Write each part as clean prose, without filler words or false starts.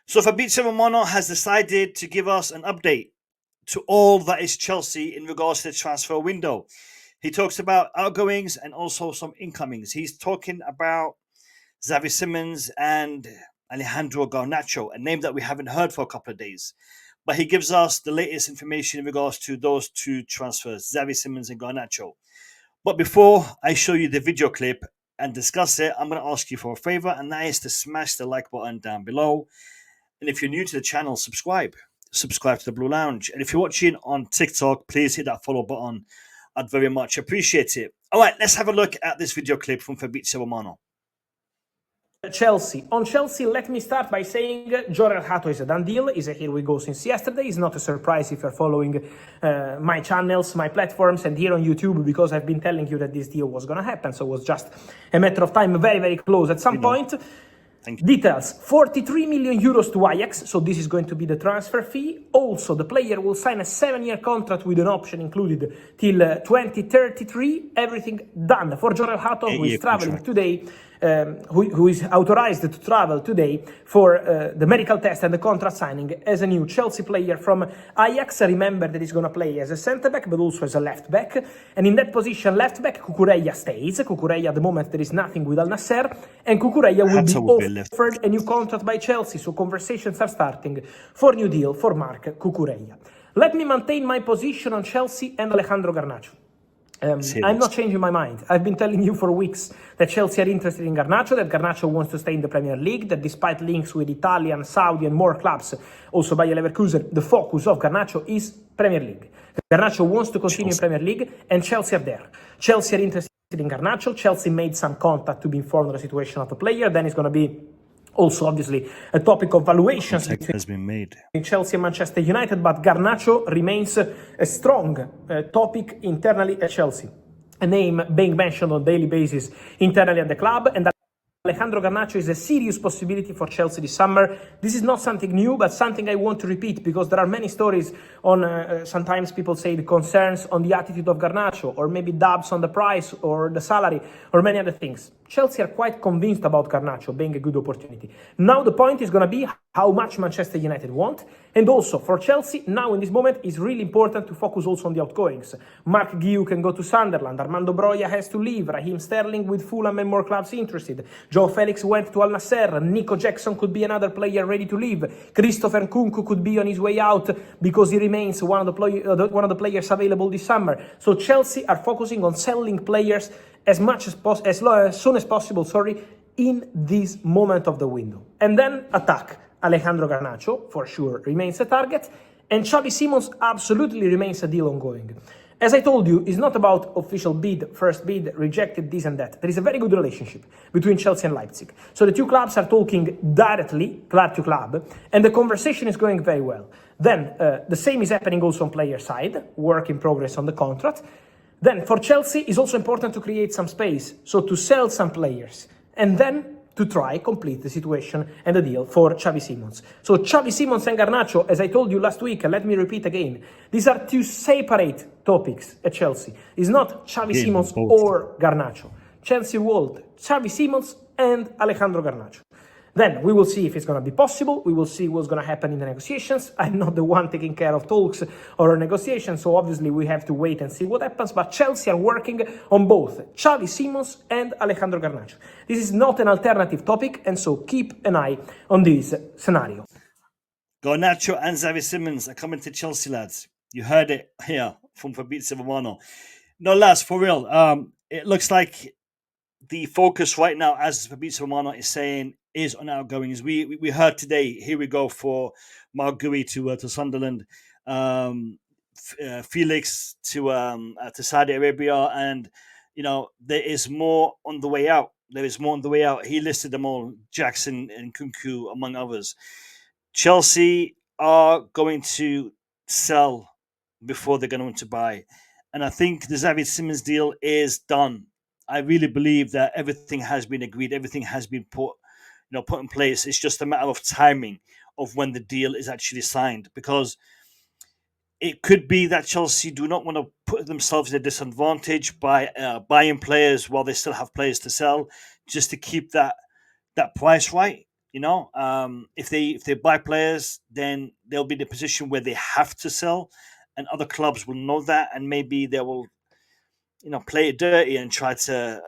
So Fabrizio Romano has decided to give us an update to all that is Chelsea in regards to the transfer window. He talks about outgoings and also some incomings. He's talking about Xavi Simons and Alejandro Garnacho, a name that we haven't heard for a couple of days. But he gives us the latest information in regards to those two transfers, Xavi Simons and Garnacho. But before I show you the video clip and discuss it, I'm going to ask you for a favor, and that is to smash the like button down below. And if you're new to the channel, subscribe. Subscribe to the Blue Lounge. And if you're watching on TikTok, please hit that follow button. I'd very much appreciate it. All right, let's have a look at this video clip from Fabrizio Romano. Chelsea. On Chelsea, let me start by saying Jorel Hato is a done deal. Is a here we go since yesterday. It's not a surprise if you're following my channels, my platforms, and here on YouTube, because I've been telling you that this deal was going to happen. So it was just a matter of time, very, very close at some point. Details, 43 million euros to Ajax, so this is going to be the transfer fee. Also, the player will sign a 7-year contract with an option included till 2033. Everything done for Jorel Hato, who is traveling today, who is authorized to travel today for the medical test and the contract signing as a new Chelsea player from Ajax. Remember that he's going to play as a centre-back, but also as a left-back. And in that position, left-back, Cucurella stays. Cucurella, at the moment, there is nothing with Al Nassr. And Cucurella will be offered a new contract by Chelsea. So conversations are starting for new deal for Marc Cucurella. Let me maintain my position on Chelsea and Alejandro Garnacho. I'm not changing my mind. I've been telling you for weeks that Chelsea are interested in Garnacho, that Garnacho wants to stay in the Premier League, that despite links with Italian, Saudi and more clubs, also Bayer Leverkusen, the focus of Garnacho is Premier League. Garnacho wants to continue in Premier League and Chelsea are there. Chelsea are interested in Garnacho. Chelsea made some contact to be informed of the situation of the player. Then it's going to be also, obviously, a topic of valuations has been made in Chelsea and Manchester United, but Garnacho remains a strong topic internally at Chelsea. A name being mentioned on a daily basis internally at the club, and Alejandro Garnacho is a serious possibility for Chelsea this summer. This is not something new, but something I want to repeat, because there are many stories on, sometimes people say the concerns on the attitude of Garnacho, or maybe doubts on the price or the salary, or many other things. Chelsea are quite convinced about Garnacho being a good opportunity. Now the point is going to be how much Manchester United want. And also for Chelsea, now in this moment, it's really important to focus also on the outgoings. Mark Guiu can go to Sunderland. Armando Broja has to leave. Raheem Sterling with Fulham and more clubs interested. Joe Felix went to Al Nassr. Nico Jackson could be another player ready to leave. Christopher Nkunku could be on his way out because he remains one of the players available this summer. So Chelsea are focusing on selling players as soon as possible, in this moment of the window. And then attack. Alejandro Garnacho, for sure, remains a target, and Xavi Simons absolutely remains a deal ongoing. As I told you, it's not about official bid, first bid, rejected, this and that. There is a very good relationship between Chelsea and Leipzig. So the two clubs are talking directly, club to club, and the conversation is going very well. Then the same is happening also on player side, work in progress on the contract. Then for Chelsea, it's also important to create some space, so to sell some players, and then to try complete the situation and the deal for Xavi Simons. So Xavi Simons and Garnacho, as I told you last week, let me repeat again, these are two separate topics at Chelsea. It's not Xavi Simons or Garnacho. Chelsea want Xavi Simons and Alejandro Garnacho. Then we will see if it's going to be possible. We will see what's going to happen in the negotiations. I'm not the one taking care of talks or negotiations, so obviously we have to wait and see what happens. But Chelsea are working on both Xavi Simons and Alejandro Garnacho. This is not an alternative topic, and so keep an eye on this scenario. Garnacho and Xavi Simons are coming to Chelsea, lads. You heard it here from Fabrizio Romano. No, lads, for real. It looks like the focus right now, as Fabrizio Romano is saying, is on outgoings. We heard today, here we go for Mark Guiu to Sunderland, Felix to Saudi Arabia, and there is more on the way out. He listed them all, Jackson and Nkunku among others. Chelsea are going to sell before they're going to buy, and I think the Xavi Simons deal is done. I really believe that everything has been agreed, everything has been put in place. It's just a matter of timing of when the deal is actually signed, because it could be that Chelsea do not want to put themselves at a disadvantage by buying players while they still have players to sell, just to keep that price right. If they buy players, then they'll be in a position where they have to sell, and other clubs will know that, and maybe they will, play it dirty and try to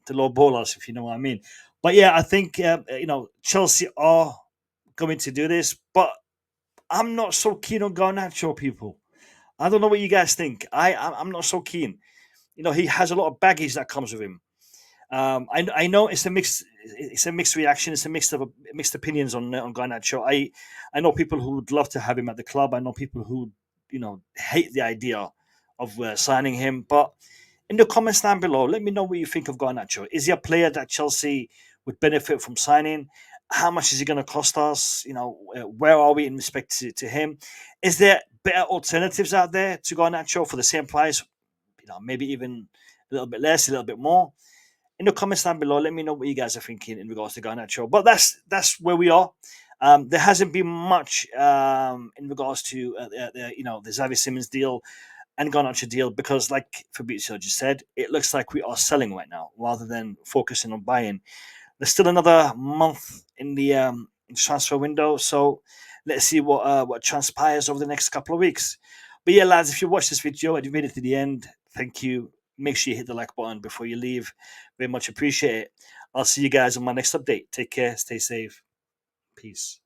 lowball us, if you know what I mean. But yeah, I think Chelsea are going to do this, but I'm not so keen on Garnacho, people. I don't know what you guys think. I'm not so keen. He has a lot of baggage that comes with him. I know it's a mixed reaction. It's a mixed opinions on Garnacho. I know people who would love to have him at the club. I know people who hate the idea of signing him. But in the comments down below, let me know what you think of Garnacho. Is he a player that Chelsea would benefit from signing? How much is he going to cost us? Where are we in respect to him? Is there better alternatives out there to Garnacho for the same price? Maybe even a little bit less, a little bit more. In the comments down below, let me know what you guys are thinking in regards to Garnacho. But that's where we are. There hasn't been much in regards to the Xavi Simons deal and Garnacho deal, because, like Fabrizio just said, it looks like we are selling right now rather than focusing on buying. There's still another month in the transfer window, so let's see what transpires over the next couple of weeks. But yeah, lads, if you watched this video and you made it to the end, thank you. Make sure you hit the like button before you leave. Very much appreciate it. I'll see you guys on my next update. Take care. Stay safe. Peace.